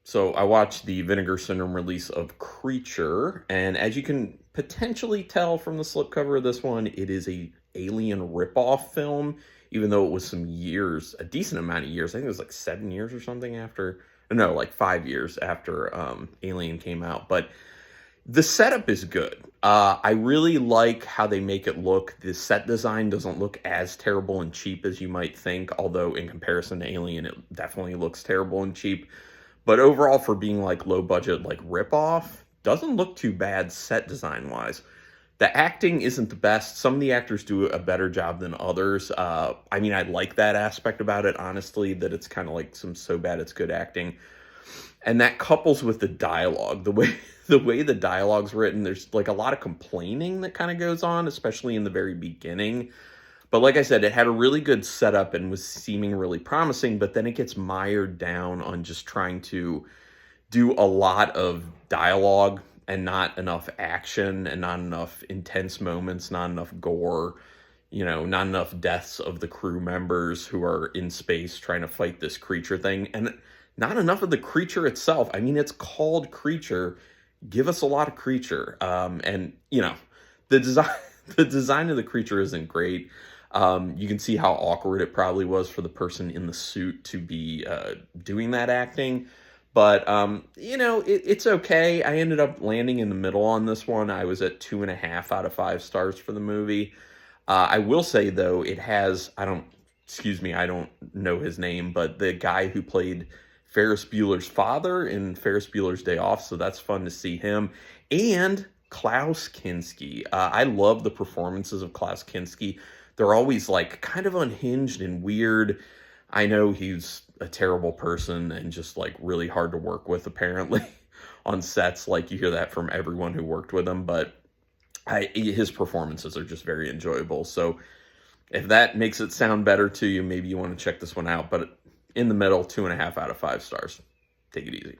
So I watched the Vinegar Syndrome release of Creature, and as you can potentially tell from the slipcover of this one, it is a Alien ripoff film, even though it was some years, a decent amount of years. I think it was like 7 years or something after, no, like 5 years after Alien came out. But the setup is good. I really like how they make it look. The set design doesn't look as terrible and cheap as you might think, although in comparison to Alien, it definitely looks terrible and cheap. But overall, for being like low budget, like ripoff, doesn't look too bad set design wise. The acting isn't the best. Some of the actors do a better job than others. I mean, I like that aspect about it, honestly, that it's kind of like some so bad it's good acting. And that couples with the dialogue, the way the dialogue's written, there's like a lot of complaining that kind of goes on, especially in the very beginning. But like I said, it had a really good setup and was seeming really promising, but then it gets mired down on just trying to do a lot of dialogue and not enough action and not enough intense moments, not enough gore, not enough deaths of the crew members who are in space trying to fight this creature thing, and not enough of the creature itself. I mean, it's called Creature. Give us a lot of creature. And the design the design of the creature isn't great. You can see how awkward it probably was for the person in the suit to be doing that acting. But, it's okay. I ended up landing in the middle on this one. I was at 2.5 out of 5 stars for the movie. I will say, though, it has, I don't know his name, but the guy who played Ferris Bueller's father in Ferris Bueller's Day Off, so that's fun to see him. And Klaus Kinski. I love the performances of Klaus Kinski. They're always like kind of unhinged and weird. I know he's a terrible person and just like really hard to work with apparently on sets. Like you hear that from everyone who worked with him, but his performances are just very enjoyable. So if that makes it sound better to you, maybe you want to check this one out. But in the middle, 2.5 out of 5 stars. Take it easy.